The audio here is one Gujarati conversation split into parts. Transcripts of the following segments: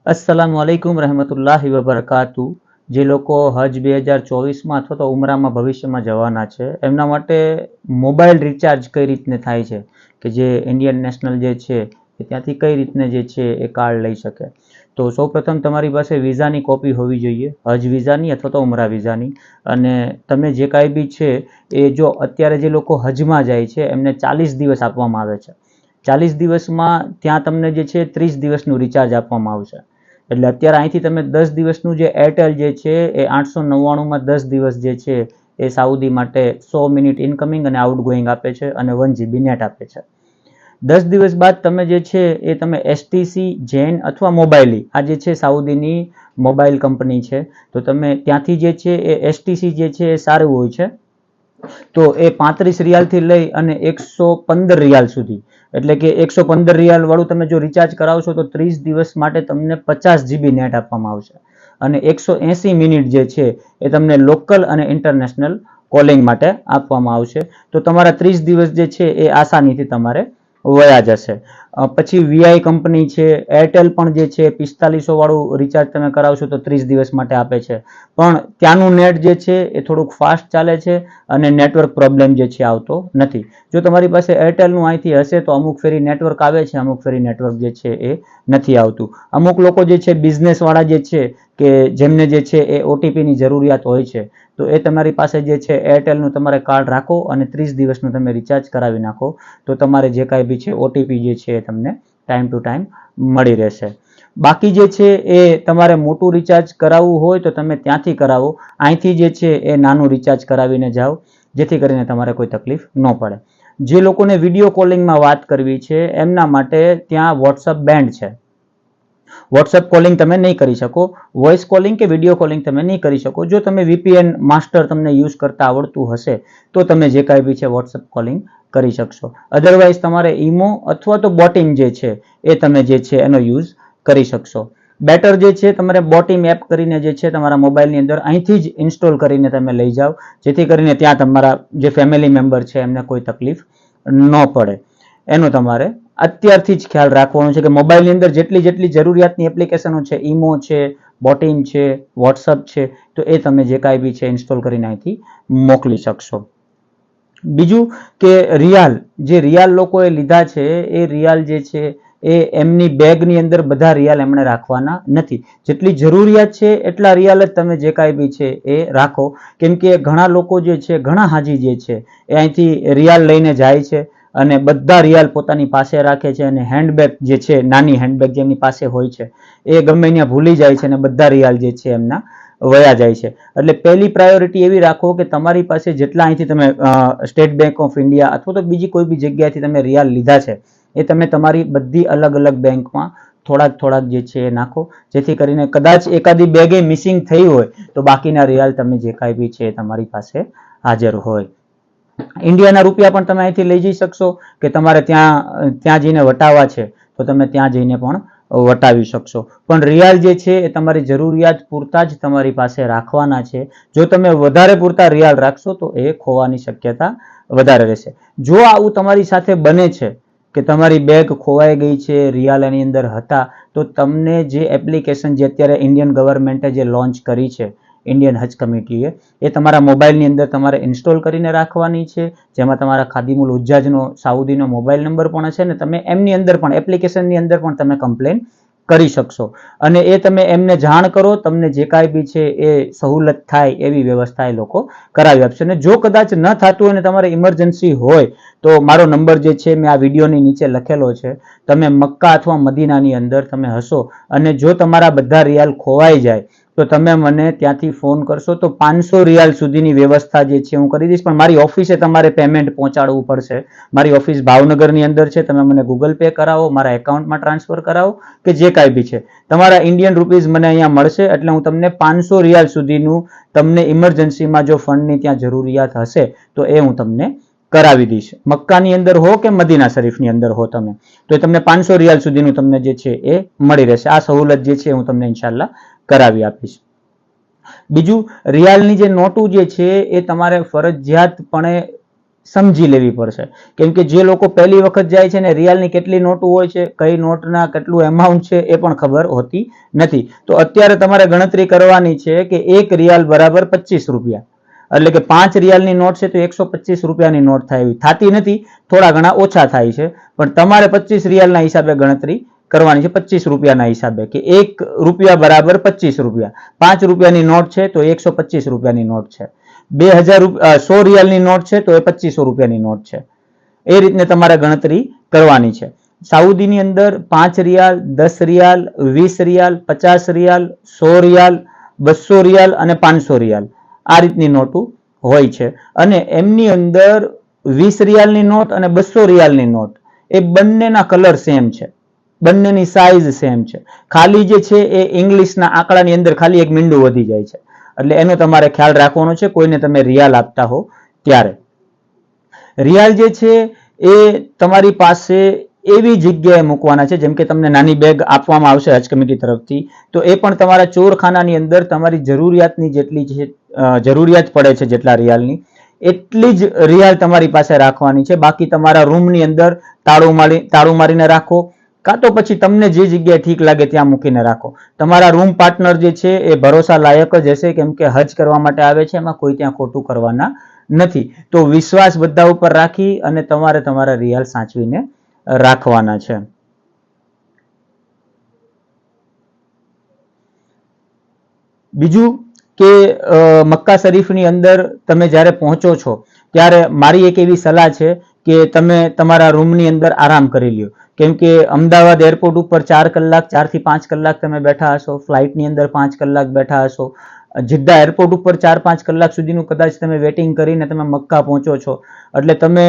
अस्सलामुअलैकुम रहमतुल्लाहि वबरकातु। જે લોકો હજ 2024માં અથવા તો ઉમરામાં ભવિષ્યમાં જવાના છે એમના માટે મોબાઈલ રિચાર્જ કઈ રીતને થાય છે કે જે ઇન્ડિયન નેશનલ જે છે એ ત્યાંથી કઈ રીતને જે છે એ કાર્ડ લઈ શકે. તો સૌપ્રથમ તમારી પાસે વિઝાની કોપી હોવી જોઈએ, હજ વિઝાની અથવા તો ઉમરા વિઝાની. અને તમે જે કાંઈ બી છે એ જો અત્યારે જે લોકો હજમાં જાય છે એમને 40 દિવસ આપવામાં આવે છે. 40 દિવસમાં ત્યાં તમને જે છે 30 દિવસનું રિચાર્જ આપવામાં આવશે. એટલે અત્યારે અહીંથી તમે 10 દિવસનું જે એરટેલ જે છે એ 899માં 10 દિવસ જે છે એ સાઉદી માટે 100 મિનિટ ઇનકમિંગ અને આઉટગોઈંગ આપે છે અને 1 GB નેટ આપે છે. 10 દિવસ બાદ તમે જે છે એ તમે એસટીસી, જેન અથવા મોબાઈલી, આ જે છે સાઉદીની મોબાઈલ કંપની છે, તો તમે ત્યાંથી જે છે એ એસટીસી જે છે એ સારું હોય છે. તો એ 35 રિયાલથી લઈ અને 115 રિયાલ સુધી, એટલે કે 115 રિયાલ વાળું તમે જો રિચાર્જ કરાવશો તો 30 દિવસ માટે તમને 50 GB નેટ આપવામાં આવશે અને 180 મિનિટ જે છે એ તમને લોકલ અને ઇન્ટરનેશનલ કોલિંગ માટે આપવામાં આવશે. તો તમારા 30 દિવસ જે છે એ આસાનીથી તમારે વયા જશે. પછી વીઆઈ કંપની છે, એરટેલ પણ જે છે 4500 વાળું રિચાર્જ તમે કરાવશો તો 30 દિવસ માટે આપે છે, પણ ત્યાંનું નેટ જે છે એ થોડુંક ફાસ્ટ ચાલે છે અને નેટવર્ક પ્રોબ્લેમ જે છે આવતો નથી. જો તમારી પાસે એરટેલનું અહીંથી હશે તો અમુક ફેરી નેટવર્ક આવે છે, અમુક ફેરી નેટવર્ક જે છે એ નથી આવતું. અમુક લોકો જે છે બિઝનેસવાળા જે છે કે જેમને જે છે એ ઓટીપીની જરૂરિયાત હોય છે, તો એ તમારી પાસે જે છે એરટેલનું તમારે કાર્ડ રાખો અને 30 દિવસનું તમે રિચાર્જ કરાવી નાખો તો તમારે જે કાંઈ બી છે ઓટીપી જે છે એ તમને ટાઈમ ટુ ટાઈમ મળી રહેશે. બાકી જે છે એ તમારે મોટું રિચાર્જ કરાવવું હોય તો તમે ત્યાંથી કરાવો, અહીંથી જે છે એ નાનું રિચાર્જ કરાવીને જાઓ, જેથી કરીને તમારે કોઈ તકલીફ ન પડે. જે લોકોને વિડીયો કોલિંગમાં વાત કરવી છે એમના માટે ત્યાં વોટ્સઅપ બેન્ડ છે. વોટ્સઅપ કોલિંગ તમે નહીં કરી શકો, વોઇસ કોલિંગ કે વિડીયો કોલિંગ તમે નહીં કરી શકો. જો તમે વીપીએન માસ્ટર તમને યુઝ કરતા આવડતું હશે તો તમે જે કાંઈ બી છે વોટ્સઅપ કોલિંગ કરી શકશો. અધરવાઇઝ તમારે ઈમો અથવા તો બોટિમ જે છે એ તમે જે છે એનો યુઝ કરી શકશો. બેટર જે છે તમારે બોટિમ એપ કરીને જે છે તમારા મોબાઈલની અંદર અહીંથી જ ઇન્સ્ટોલ કરીને તમે લઈ જાઓ, જેથી કરીને ત્યાં તમારા જે ફેમિલી મેમ્બર છે એમને કોઈ તકલીફ ન પડે. એનો તમારે અત્યારથી જ ખ્યાલ રાખવાનો છે કે મોબાઈલની અંદર જેટલી જેટલી જરૂરિયાતની એપ્લિકેશનો છે, ઈમો છે, બોટિમ છે, વોટ્સઅપ છે, તો એ તમે જે કાંઈ બી છે ઇન્સ્ટોલ કરીને અહીંથી મોકલી શકશો. બીજું કે રિયાલ, જે રિયાલ લોકોએ લીધા છે એ રિયાલ જે છે એ એમની બેગની અંદર બધા રિયાલ એમણે રાખવાના નથી. જેટલી જરૂરિયાત છે એટલા રિયાલ જ તમે જે કાંઈ બી છે એ રાખો, કેમ કે ઘણા લોકો જે છે, ઘણા હાજી જે છે એ અહીંથી રિયાલ લઈને જાય છે અને બધા રિયાલ પોતાની પાસે રાખે છે અને હેન્ડબેગ જે છે, નાની હેન્ડબેગ જેમની પાસે હોય છે એ ગમે ત્યાં ભૂલી જાય છે અને બધા રિયાલ જે છે એમના વયા જાય છે. એટલે પહેલી પ્રાયોરિટી એવી રાખો કે તમારી પાસે જેટલા અહીંથી તમે સ્ટેટ બેંક ઓફ ઇન્ડિયા અથવા તો બીજી કોઈ બી જગ્યાએથી તમે રિયાલ લીધા છે એ તમે તમારી બધી અલગ અલગ બેંકમાં થોડાક જે છે એ નાખો, જેથી કરીને કદાચ એકાદી બેગે મિસિંગ થઈ હોય તો બાકીના રિયાલ તમે જે કાંઈ બી છે તમારી પાસે હાજર હોય. ઇન્ડિયાના રૂપિયા પણ તમે અહીંથી લઈ જઈ શકશો કે તમારે ત્યાં જઈને વટાવવા છે તો તમે ત્યાં જઈને પણ વટાવી શકશો. પણ રિયાલ જે છે એ તમારી જરૂરિયાત પૂરતા જ તમારી પાસે રાખવાના છે. જો તમે વધારે પૂરતા રિયાલ રાખશો તો એ ખોવાની શક્યતા વધારે રહેશે. જો આવું તમારી સાથે બને છે કે તમારી બેગ ખોવાઈ ગઈ છે, રિયાલ એની અંદર હતા, તો તમને જે એપ્લિકેશન જે અત્યારે ઇન્ડિયન ગવર્મેન્ટે જે લોન્ચ કરી છે, ઇન્ડિયન હજ કમિટીએ, એ તમારા મોબાઈલની અંદર તમારે ઇન્સ્ટોલ કરીને રાખવાની છે, જેમાં તમારા ખાદિમુલ હુજ્જાજનો સાઉદીનો મોબાઈલ નંબર પણ હશે ને તમે એમની અંદર પણ એપ્લિકેશનની અંદર પણ તમે કમ્પ્લેન કરી શકશો અને એ તમે એમને જાણ કરો, તમને જે કાંઈ બી છે એ સહુલત થાય એવી વ્યવસ્થા એ લોકો કરાવી આપશે. અને જો કદાચ ન થતું હોય ને તમારે ઇમરજન્સી હોય તો મારો નંબર જે છે મેં આ વિડીયોની નીચે લખેલો છે. તમે મક્કા અથવા મદીનાની અંદર તમે હશો અને જો તમારા બધા રિયાલ ખોવાઈ જાય તો તમે મને ત્યાંથી ફોન કરશો તો 500 રિયાલ સુધીની વ્યવસ્થા જે છે હું કરી દઈશ. પણ મારી ઓફિસે તમારે પેમેન્ટ પહોંચાડવું પડશે. મારી ઓફિસ ભાવનગરની અંદર છે. તમે મને ગૂગલ પે કરાવો, મારા એકાઉન્ટમાં ટ્રાન્સફર કરાવો કે જે કાંઈ બી છે, તમારા ઇન્ડિયન રૂપીઝ મને અહીંયા મળશે એટલે હું તમને 500 રિયાલ સુધીનું તમને ઇમરજન્સીમાં જો ફંડની ત્યાં જરૂરિયાત હશે તો એ હું તમને કરાવી દઈશ. મક્કાની અંદર હો કે મદીના શરીફની અંદર હો તમે, તો એ તમને 500 રિયાલ સુધીનું તમને જે છે એ મળી રહેશે. આ સહુલત જે છે હું તમને ઇન્શાલ્લાહ કરાવી આપીશ. બીજું, રિયાલની જે નોટું જે છે એ તમારે ફરજિયાતપણે સમજી લેવી પડશે. કેમ કે જે લોકો પહેલી વખત જાય છે ને રિયાલની કેટલી નોટો હોય છે, કઈ નોટના કેટલું એમાઉન્ટ છે એ પણ ખબર હોતી નથી. તો અત્યારે તમારે ગણતરી કરવાની છે કે 1 રિયાલ બરાબર 25 રૂપિયા, એટલે કે 5 રિયાલની નોટ છે તો 125 રૂપિયાની નોટ થાય એવી થતી નથી, થોડા ઘણા ઓછા થાય છે, પણ તમારે 25 રિયાલના હિસાબે ગણતરી કરવાની છે, 25 રૂપિયાના હિસાબે, કે 1 રૂપિયા બરાબર 25 રૂપિયા. 5 રૂપિયાની નોટ છે તો 125 રૂપિયાની નોટ છે. 100 રિયાલની નોટ છે તો એ 2500 રૂપિયાની નોટ છે. એ રીતને તમારે ગણતરી કરવાની છે. સાઉદીની અંદર 5 રિયાલ, 10 રિયાલ, 20 રિયાલ, 50 રિયાલ, 100 રિયાલ, 200 રિયાલ અને 500 રિયાલ આ રીતની નોટો હોય છે. અને એમની અંદર 20 રિયાલની નોટ અને 200 રિયાલની નોટ એ બંનેના કલર સેમ છે, બંનેની સાઈઝ સેમ છે. ખાલી જે છે એ ઇંગ્લિશના આંકડાની અંદર ખાલી એક મીંડું વધી જાય છે, એટલે એનો તમારે ખ્યાલ રાખવાનો છે કોઈને તમે રિયાલ આપતા હો ત્યારે. રિયાલ જે છે એ તમારી પાસે એવી જગ્યાએ મૂકવાના છે, જેમ કે તમને નાની બેગ આપવામાં આવશે હજ કમિટી તરફથી, તો એ પણ તમારા ચોરખાનાની અંદર તમારી જરૂરિયાતની જેટલી છે, જરૂરિયાત પડે છે જેટલા રિયાલની એટલી જ રિયાલ તમારી પાસે રાખવાની છે. બાકી તમારા રૂમની અંદર તાળું મારીને રાખો, કાં તો પછી તમને જે જગ્યાએ ઠીક લાગે ત્યાં મૂકીને રાખો. તમારા રૂમ પાર્ટનર જે છે એ ભરોસા લાયક જ હશે, કેમ કે હજ કરવા માટે આવે છે, એમાં કોઈ ત્યાં ખોટું કરવાના નથી. તો વિશ્વાસ બધા ઉપર રાખી અને તમારે તમારા રિયાલ સાચવીને રાખવાના છે. બીજું કે મક્કા શરીફની અંદર તમે જ્યારે પહોંચો છો ત્યારે મારી એક એવી સલાહ છે કે તમે તમારા રૂમની અંદર આરામ કરી લ્યો. કેમ કે અમદાવાદ એરપોર્ટ ઉપર 4 કલાક, 4 થી 5 કલાક તમે બેઠા હશો, ફ્લાઇટની અંદર 5 કલાક બેઠા હશો, જિદ્દા એરપોર્ટ ઉપર 4-5 કલાક સુધીનું કદાચ તમે વેટિંગ કરીને તમે મક્કા પહોંચો છો, એટલે તમે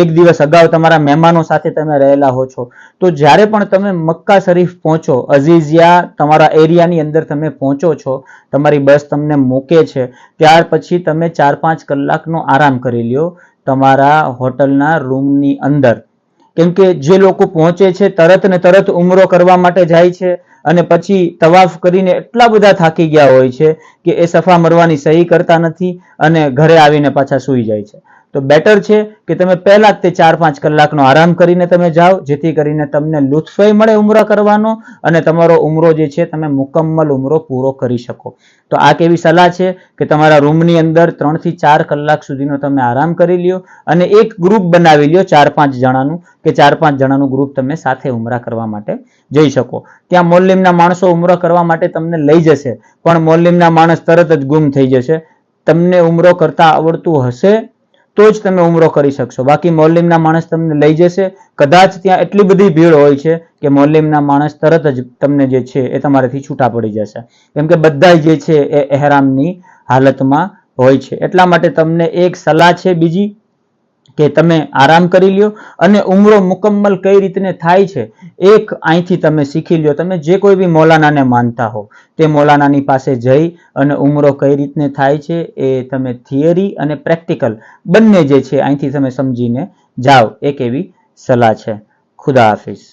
એક દિવસ અગાઉ તમારા મહેમાનો સાથે તમે રહેલા હો છો. તો જ્યારે પણ તમે મક્કા શરીફ પહોંચો, અઝીઝિયા તમારા એરિયાની અંદર તમે પહોંચો છો, તમારી બસ તમને મૂકે છે, ત્યાર પછી તમે 4-5 કલાકનો આરામ કરી લ્યો તમારા હોટલના રૂમની અંદર. કેમ કે જે લોકો પહોંચે છે તરત ને તરત ઉમરો કરવા માટે જાય છે અને પછી તવાફ કરીને એટલા બધા થાકી ગયા હોય છે કે એ સફા મરવાની સહી કરતા નથી અને ઘરે આવીને પાછા સૂઈ જાય છે. તો બેટર છે કે તમે પહેલા જ તે 4-5 કલાકનો આરામ કરીને તમે જાઓ, જેથી કરીને તમને લુત્ફય મળે ઉમરા કરવાનો અને તમારો ઉમરો જે છે તમે મુકમ્મલ ઉમરો પૂરો કરી શકો. તો આ કેવી સલાહ છે કે તમારા રૂમની અંદર 3 થી 4 કલાક સુધીનો તમે આરામ કરી લ્યો અને એક ગ્રુપ બનાવી લ્યો 4-5 જણાનું, કે 4-5 જણાનું ગ્રુપ તમે સાથે ઉમરા કરવા માટે જઈ શકો. ત્યાં મોલ્લીમના માણસો ઉમરો કરવા માટે તમને લઈ જશે, પણ મોલ્લીમના માણસ તરત જ ગુમ થઈ જશે. તમને ઉમરો કરતા આવડતું હશે તો જ તમે ઉમરો કરી શકશો, બાકી મોલ્લીમના માણસ તમને લઈ જશે. કદાચ ત્યાં એટલી બધી ભીડ હોય છે કે મોલ્લીમના માણસ તરત જ તમને જે છે એ તમારાથી છૂટા પડી જશે, કેમ કે બધા જે છે એ એહરામની હાલતમાં હોય છે. એટલા માટે તમને એક સલાહ છે બીજી કે તમે આરામ કરી લ્યો અને ઉમરો મુકમ્મલ કઈ રીતને થાય છે એક અહીંથી તમે શીખી લ્યો. તમે જે કોઈ બી મૌલાનાને માનતા હો તે મૌલાનાની પાસે જઈ અને ઉમરો કઈ રીતને થાય છે એ તમે થિયરી અને પ્રેક્ટિકલ બંને જે છે અહીંથી તમે સમજીને જાઓ, એક એવી સલાહ છે. ખુદા હાફિઝ.